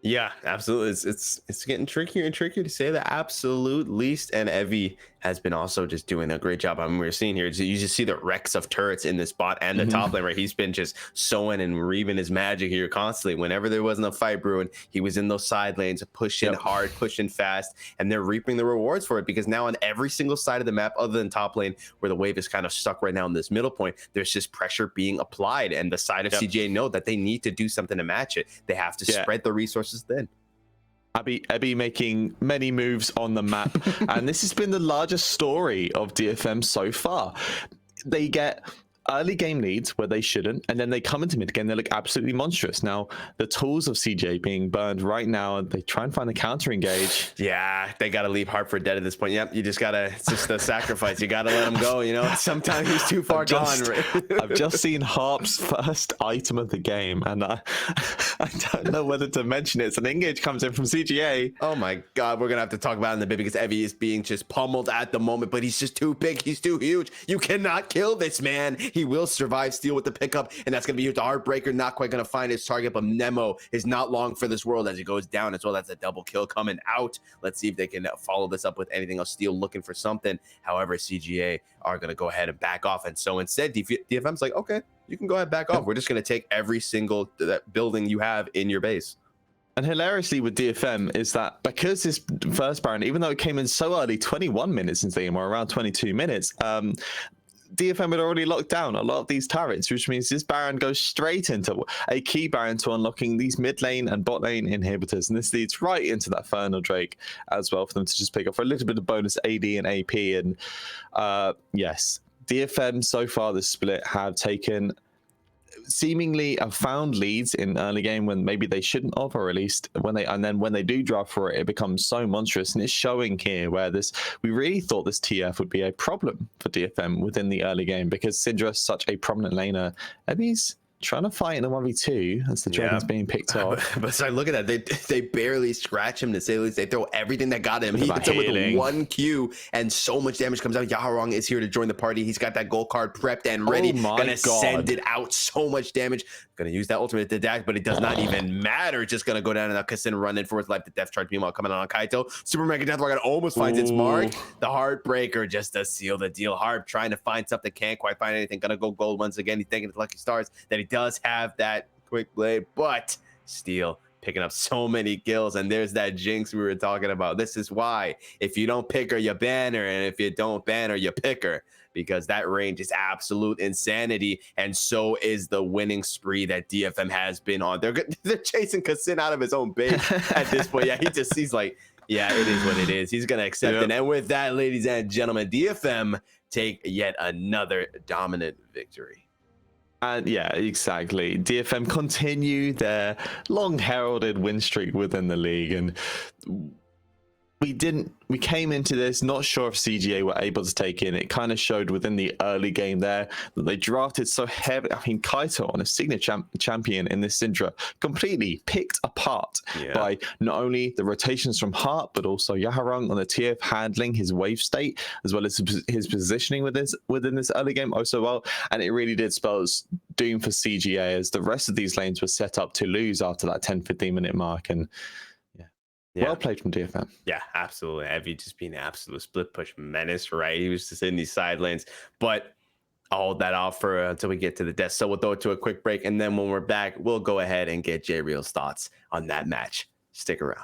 Speaker 2: Yeah, absolutely. It's getting trickier and trickier to say the absolute least. And Evie has been also just doing a great job. I mean, we're seeing here, you just see the wrecks of turrets in the spot and the top lane, right? He's been just sowing and reaving his magic here constantly. Whenever there wasn't a fight brewing, he was in those side lanes, pushing hard, pushing fast, and they're reaping the rewards for it, because now on every single side of the map, other than top lane, where the wave is kind of stuck right now in this middle point, there's just pressure being applied, and the side of CGA know that they need to do something to match it. They have to spread the resources then.
Speaker 1: Abby making many moves on the map, and this has been the largest story of DFM so far. They get early game leads where they shouldn't, and then they come into mid game, they look absolutely monstrous. Now the tools of CJ being burned right now, they try and find the counter engage.
Speaker 2: Yeah, they gotta leave Hartford dead at this point. Yep, you just gotta, it's just a sacrifice. You gotta let him go, you know. Sometimes he's too far gone.
Speaker 1: I've just seen Harp's first item of the game, and I don't know whether to mention it. So an engage comes in from CGA.
Speaker 2: Oh my god, we're gonna have to talk about it in a bit, because Evie is being just pummeled at the moment, but he's just too big, he's too huge. You cannot kill this man. He will survive, steal with the pickup, and that's going to be huge. The Heartbreaker not quite going to find his target, but Nemo is not long for this world as he goes down as well. That's a double kill coming out. Let's see if they can follow this up with anything else. Steel looking for something. However, CGA are going to go ahead and back off, and so instead DFM's like, okay, you can go ahead and back off. We're just going to take every single building you have in your base.
Speaker 1: And hilariously with DFM is that because this first Baron, even though it came in so early, 21 minutes into the game, or around 22 minutes, DFM had already locked down a lot of these turrets, which means this Baron goes straight into a key Baron to unlocking these mid lane and bot lane inhibitors. And this leads right into that Infernal Drake as well for them to just pick up for a little bit of bonus AD and AP. And yes, DFM so far this split have taken seemingly have found leads in early game when maybe they shouldn't have, or at least when they do draft for it, it becomes so monstrous. And it's showing here where we really thought this TF would be a problem for DFM within the early game, because Syndra is such a prominent laner. Ebbie's trying to fight in a 1v2 as the dragon's being picked off.
Speaker 2: But so look at that. They barely scratch him, to say the least. They throw everything that got him. He hits him with one Q, and so much damage comes out. Yaharong is here to join the party. He's got that gold card prepped and ready. Gonna send it out. So much damage. Gonna use that ultimate to dash, but it does not even matter. Just gonna go down, and now Kassin running for his life. The death charge meanwhile coming on Kaito. Super Mega Death Rocket almost finds its mark. The Heartbreaker just to seal the deal. Harp trying to find something, can't quite find anything. Gonna go gold once again. He's thinking it's Lucky Stars that he does have that quick blade, but Steel picking up so many kills, and there's that jinx we were talking about. This is why if you don't pick her, you ban her, and if you don't ban her, you pick her, because that range is absolute insanity, and so is the winning spree that DFM has been on. They're chasing Kassin out of his own base at this point. Yeah, he's like, yeah, it is what it is. He's gonna accept it. And with that, ladies and gentlemen, DFM take yet another dominant victory.
Speaker 1: And yeah, exactly. DFM continue their long heralded win streak within the league, and we came into this not sure if CGA were able to take in. It kind of showed within the early game there that they drafted so heavy. I mean, Kaito on a signature champion in this Syndra completely picked apart by not only the rotations from Heart, but also Yaharong on the TF handling his wave state, as well as his positioning within this early game also well. And it really did spell doom for CGA, as the rest of these lanes were set up to lose after that 10-15 minute mark. And well played from DFM.
Speaker 2: Yeah, absolutely. Evie just being an absolute split push menace, right? He was just in these side lanes, but I'll hold that off for until we get to the death. So we'll throw it to a quick break, and then when we're back, we'll go ahead and get Jay Real's thoughts on that match. Stick around.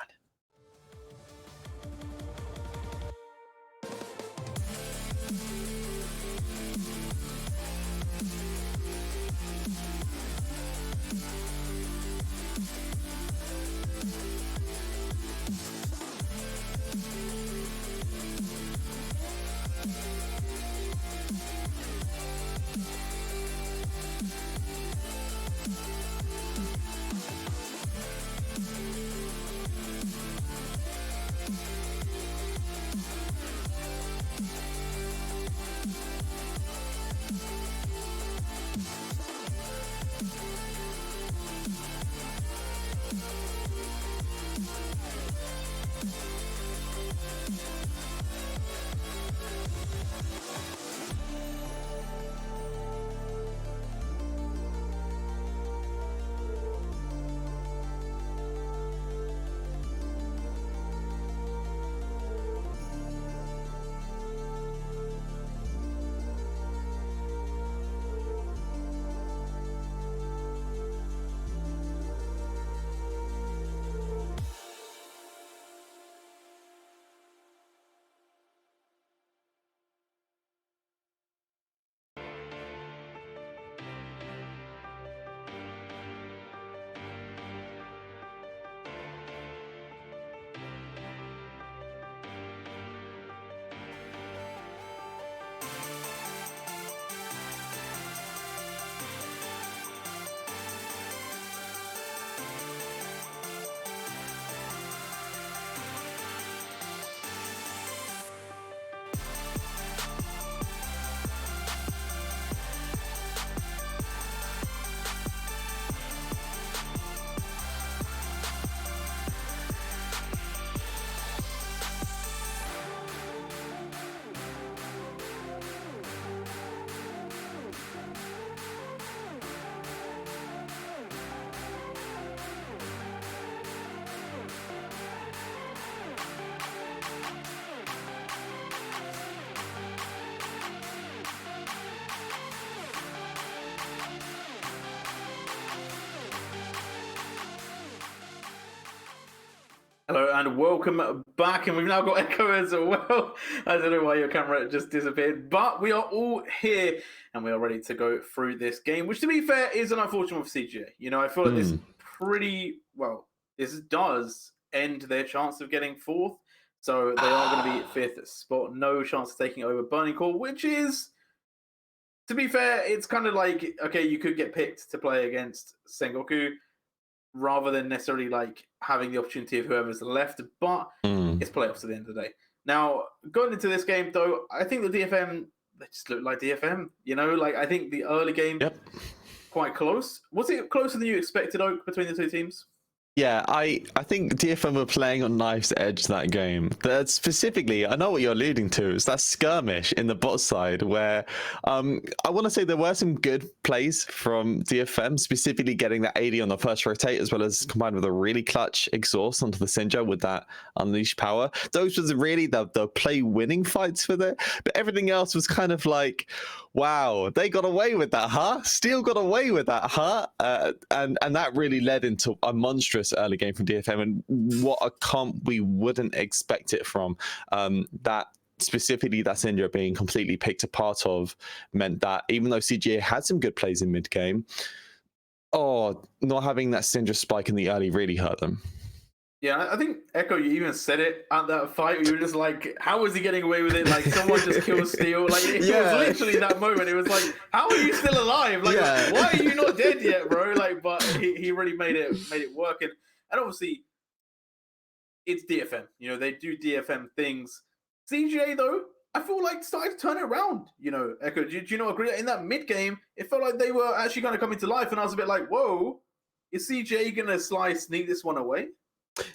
Speaker 3: Hello and welcome back, and we've now got Echo as well. I don't know why your camera just disappeared, but we are all here and we are ready to go through this game, which to be fair is an unfortunate for CGA. You know, I feel like this this does end their chance of getting fourth. So they are going to be fifth spot, no chance of taking over Burning Core, which is, to be fair, it's kind of like, okay, you could get picked to play against Sengoku, rather than necessarily like having the opportunity of whoever's left, but it's playoffs at the end of the day. Now, going into this game, though, I think the DFM, they just look like DFM, you know, like I think the early game, quite close. Was it closer than you expected, Oak, between the two teams?
Speaker 1: Yeah, I think DFM were playing on knife's edge that game. That specifically, I know what you're alluding to. It's that skirmish in the bot side where I want to say there were some good plays from DFM, specifically getting that AD on the first rotate, as well as combined with a really clutch exhaust onto the Sinja with that unleashed power. Those were really the play-winning fights for it. But everything else was kind of like, wow, they got away with that, huh? Steel got away with that, huh? And that really led into a monstrous early game from DFM, and what a comp we wouldn't expect it from. That specifically, that Syndra being completely picked apart of meant that even though CGA had some good plays in mid game, not having that Syndra spike in the early really hurt them.
Speaker 3: Yeah, I think Echo, you even said it at that fight. You were just like, how is he getting away with it? Like, someone just killed Steel. Like, it was literally that moment. It was like, how are you still alive? Like, why are you not dead yet, bro? Like, but he really made it work. And obviously, it's DFM. You know, they do DFM things. CGA, though, I feel like started to turn it around. You know, Echo, do you not agree? In that mid game, it felt like they were actually going to come into life. And I was a bit like, whoa, is CGA going to sneak this one away?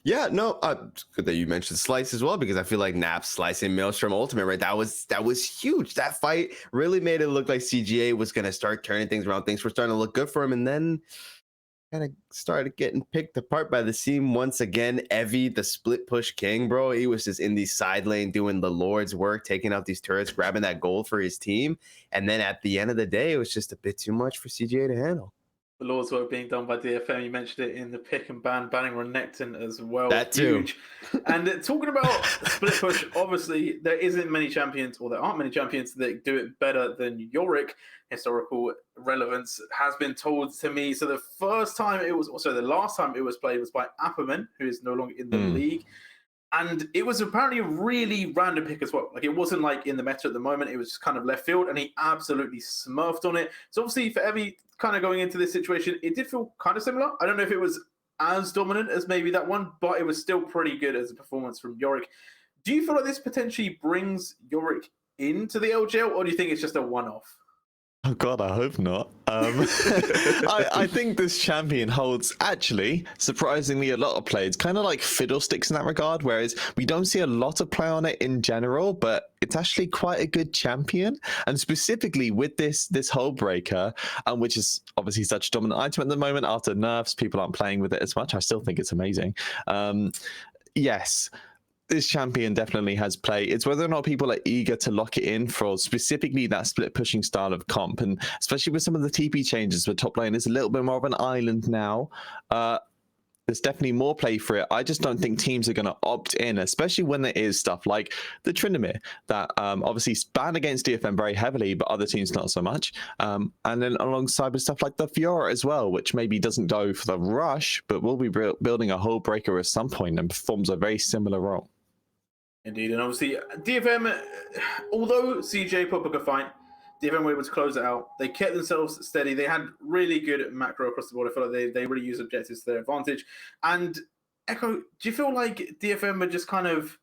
Speaker 2: Yeah, no, it's good that you mentioned Slice as well, because I feel like Nap slicing Maelstrom Ultimate, right? That was huge. That fight really made it look like CGA was going to start turning things around. Things were starting to look good for him, and then kind of started getting picked apart by the seam once again. Evie, the split push king, bro, he was just in the side lane doing the Lord's work, taking out these turrets, grabbing that gold for his team. And then at the end of the day, it was just a bit too much for CGA to handle.
Speaker 3: The Lord's work being done by DFM. You mentioned it in the pick and ban, banning Renekton as well.
Speaker 2: That too.
Speaker 3: Huge. And talking about split push, obviously there aren't many champions that do it better than Yorick. Historical relevance has been told to me. So the last time it was played was by Apperman, who is no longer in the league. And it was apparently a really random pick as well. Like, it wasn't like in the meta at the moment. It was just kind of left field, and he absolutely smurfed on it. So obviously for Evie kind of going into this situation, it did feel kind of similar. I don't know if it was as dominant as maybe that one, but it was still pretty good as a performance from Yorick. Do you feel like this potentially brings Yorick into the LJL, or do you think it's just a one-off?
Speaker 1: Oh God, I hope not. I think this champion holds, actually, surprisingly, a lot of play. It's kind of like fiddlesticks in that regard, whereas we don't see a lot of play on it in general, but it's actually quite a good champion. And specifically with this Hull Breaker, which is obviously such a dominant item at the moment after nerfs, people aren't playing with it as much. I still think it's amazing. Yes. This champion definitely has play. It's whether or not people are eager to lock it in for specifically that split pushing style of comp, and especially with some of the TP changes, the top lane is a little bit more of an island now. There's definitely more play for it. I just don't think teams are going to opt in, especially when there is stuff like the Tryndamere that obviously banned against DFM very heavily, but other teams not so much. And then alongside with stuff like the Fiora as well, which maybe doesn't go for the rush, but will be building a Hull Breaker at some point and performs a very similar role.
Speaker 3: Indeed, and obviously DFM, although CJ put up a fight, DFM were able to close it out. They kept themselves steady. They had really good macro across the board. I feel like they really used objectives to their advantage. And Echo, do you feel like DFM are just kind of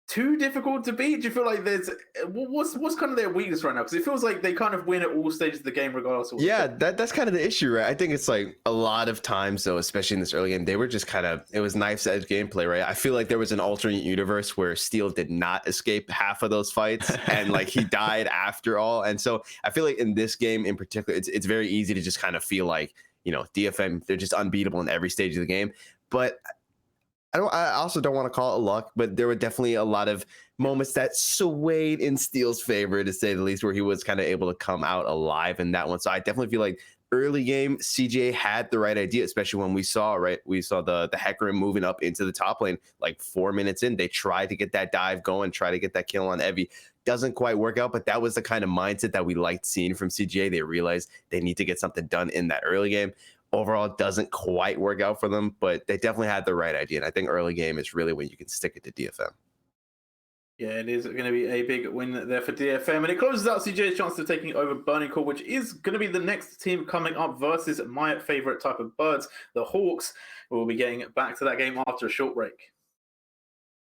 Speaker 3: too difficult to beat? Do you feel like there's what's kind of their weakness right now? Because it feels like they kind of win at all stages of the game regardless of
Speaker 2: that's kind of the issue, right? I think it's like a lot of times though, especially in this early game, they were just kind of, it was knife's edge gameplay, right? I feel like there was an alternate universe where Steel did not escape half of those fights and like he died after all. And so I feel like in this game in particular, it's very easy to just kind of feel like, you know, DFM, they're just unbeatable in every stage of the game. But I also don't want to call it luck, but there were definitely a lot of moments that swayed in Steel's favor, to say the least, where he was kind of able to come out alive in that one. So I definitely feel like early game, CJ had the right idea, especially when we saw the Hecarim moving up into the top lane like 4 minutes in. They tried to get that dive going, try to get that kill on Evie. Doesn't quite work out, but that was the kind of mindset that we liked seeing from CJ. They realized they need to get something done in that early game. Overall, it doesn't quite work out for them, but they definitely had the right idea. And I think early game is really when you can stick it to DFM.
Speaker 3: Yeah, it is going to be a big win there for DFM. And it closes out CJ's chance of taking over Burning Core, which is going to be the next team coming up versus my favorite type of birds, the Hawks. We'll be getting back to that game after a short break.